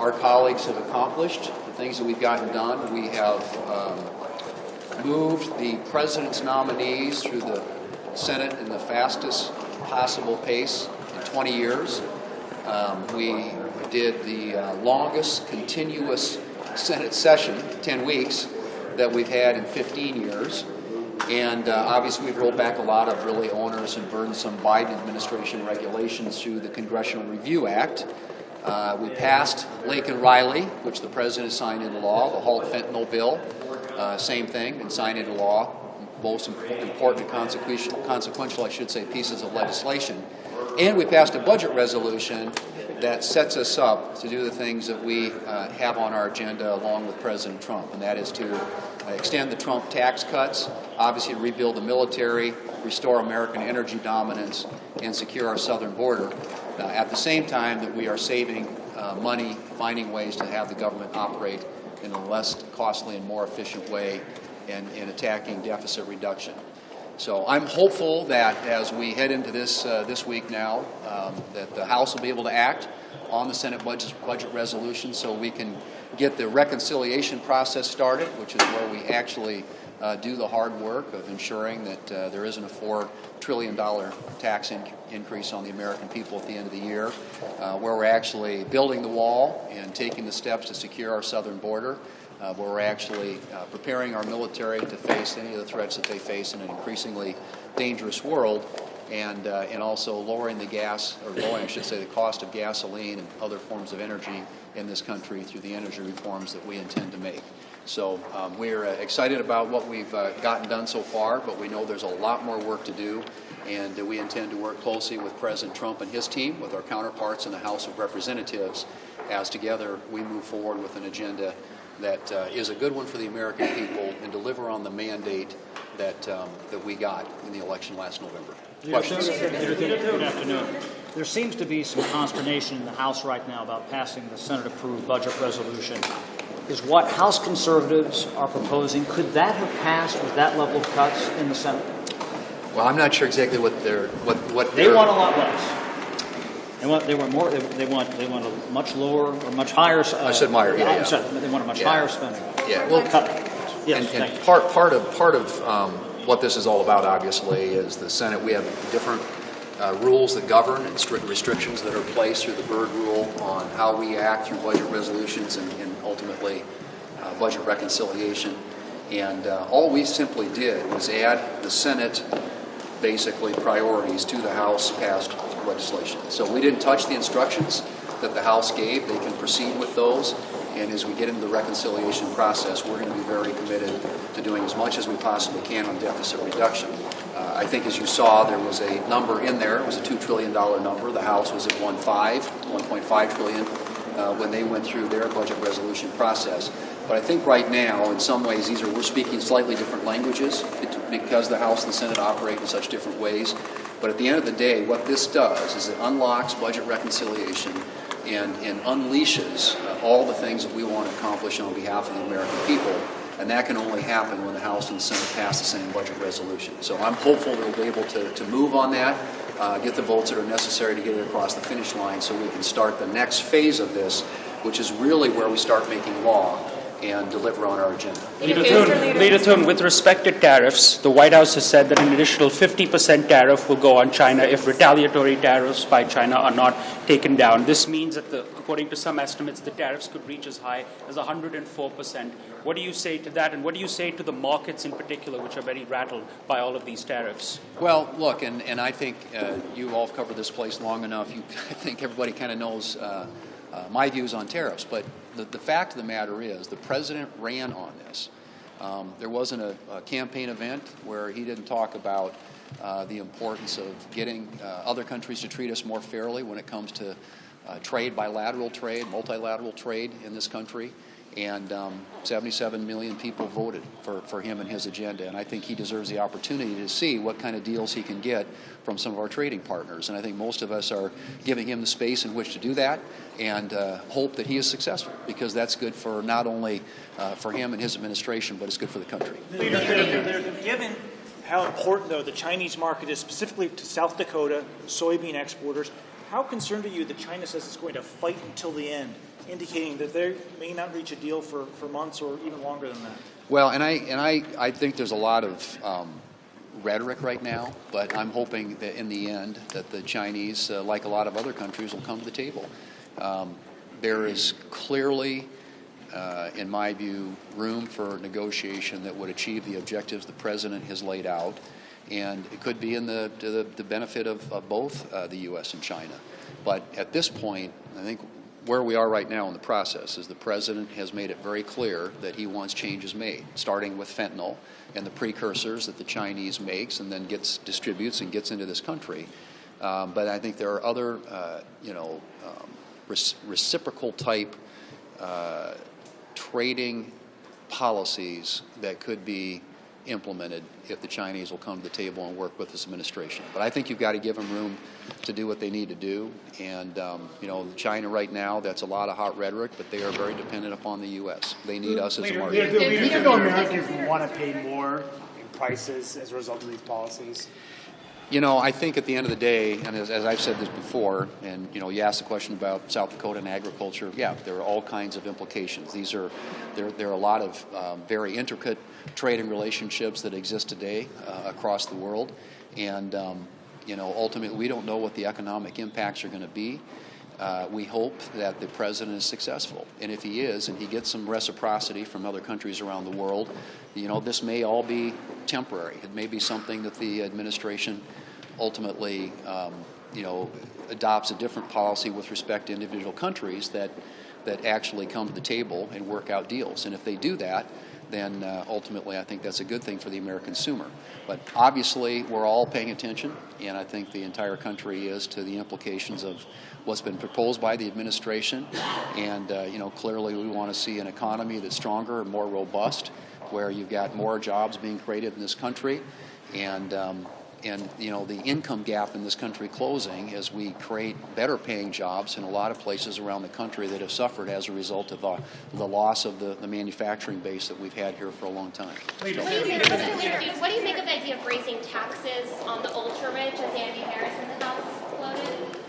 our colleagues have accomplished, the things that we've gotten done. We have moved the president's nominees through the Senate in the fastest possible pace in 20 years. We did the longest continuous Senate session, 10 weeks, that we've had in 15 years. And obviously we've rolled back a lot of really onerous and burdensome Biden administration regulations through the Congressional Review Act. We passed Lincoln Riley, which the president signed into law, the halt fentanyl bill, same thing, and signed into law. Most important and consequential, I should say, pieces of legislation. And we passed a budget resolution that sets us up to do the things that we have on our agenda along with President Trump, and that is to extend the Trump tax cuts, obviously rebuild the military, restore American energy dominance, and secure our southern border. At the same time that we are saving money, finding ways to have the government operate in a less costly and more efficient way, and in attacking deficit reduction. So I'm hopeful that as we head into this week now, that the House will be able to act on the Senate budget resolution so we can get the reconciliation process started, which is where we actually do the hard work of ensuring that there isn't a $4 trillion tax increase on the American people at the end of the year, where we're actually building the wall and taking the steps to secure our southern border, where we're actually preparing our military to face any of the threats that they face in an increasingly dangerous world, and also lowering the cost of gasoline and other forms of energy in this country through the energy reforms that we intend to make. So we're excited about what we've gotten done so far, but we know there's a lot more work to do, and we intend to work closely with President Trump and his team, with our counterparts in the House of Representatives, as together we move forward with an agenda that is a good one for the American people and deliver on the mandate that we got in the election last November. Questions? Good afternoon. There seems to be some consternation in the House right now about passing the Senate-approved budget resolution. Is what House conservatives are proposing, could that have passed with that level of cuts in the Senate? Well, I'm not sure exactly what they're They want a lot less. They want a much lower or much higher. I said Meyer. Yeah. They want a much higher spending. Yeah. Well, cut. Yes. And part of what this is all about, obviously, is the Senate. We have different rules that govern and strict restrictions that are placed through the Byrd Rule on how we act through budget resolutions and ultimately budget reconciliation. And all we simply did was add the Senate basically priorities to the House passed legislation. So we didn't touch the instructions that the House gave. They can proceed with those. And as we get into the reconciliation process, we're going to be very committed to doing as much as we possibly can on deficit reduction. I think as you saw, there was a number in there. It was a $2 trillion number. The House was at 1.5 trillion when they went through their budget resolution process. But I think right now, in some ways, we're speaking slightly different languages because the House and the Senate operate in such different ways. But at the end of the day, what this does is it unlocks budget reconciliation and unleashes all the things that we want to accomplish on behalf of the American people. And that can only happen when the House and the Senate pass the same budget resolution. So I'm hopeful that we'll be able to move on that, get the votes that are necessary to get it across the finish line so we can start the next phase of this, which is really where we start making law and deliver on our agenda. Leader Thune, with respect to tariffs, the White House has said that an additional 50% tariff will go on China if retaliatory tariffs by China are not taken down. This means that, according to some estimates, the tariffs could reach as high as 104%. What do you say to that, and what do you say to the markets in particular, which are very rattled by all of these tariffs? Well, look, and I think you all have covered this place long enough. I think everybody kind of knows my views on tariffs, but the fact of the matter is the president ran on this. There wasn't a campaign event where he didn't talk about the importance of getting other countries to treat us more fairly when it comes to trade, bilateral trade, multilateral trade in this country. And 77 million people voted for him and his agenda. And I think he deserves the opportunity to see what kind of deals he can get from some of our trading partners. And I think most of us are giving him the space in which to do that and hope that he is successful, because that's good for not only for him and his administration, but it's good for the country. Given how important, though, the Chinese market is, specifically to South Dakota soybean exporters, How concerned are you that China says it's going to fight until the end, indicating that they may not reach a deal for months or even longer than that? Well, and I think there's a lot of rhetoric right now, but I'm hoping that in the end that the Chinese, like a lot of other countries, will come to the table. There is clearly, in my view, room for negotiation that would achieve the objectives the President has laid out, and it could be in the benefit of both the U.S. and China. But at this point, I think where we are right now in the process is the President has made it very clear that he wants changes made, starting with fentanyl and the precursors that the Chinese makes and then distributes and gets into this country. But I think there are other, reciprocal type trading policies that could be implemented if the Chinese will come to the table and work with this administration. But I think you've got to give them room to do what they need to do. And, China right now, that's a lot of hot rhetoric, but they are very dependent upon the U.S. They need us as a market. Do you think Americans want to pay more in prices as a result of these policies? I think at the end of the day, and as I've said this before, and you asked the question about South Dakota and agriculture. Yeah, there are all kinds of implications. There are a lot of very intricate trading relationships that exist today across the world, and ultimately we don't know what the economic impacts are going to be. We hope that the President is successful, and if he is, and he gets some reciprocity from other countries around the world, this may all be temporary. It may be something that the administration ultimately, adopts a different policy with respect to individual countries that actually come to the table and work out deals. And if they do that, then ultimately I think that's a good thing for the American consumer. But obviously we're all paying attention, and I think the entire country is, to the implications of what's been proposed by the administration. And clearly we want to see an economy that's stronger and more robust, where you've got more jobs being created in this country, and the income gap in this country closing as we create better paying jobs in a lot of places around the country that have suffered as a result of the loss of the manufacturing base that we've had here for a long time. What do you make of the idea of raising taxes on the ultra rich, as Andy Harris in the House floated?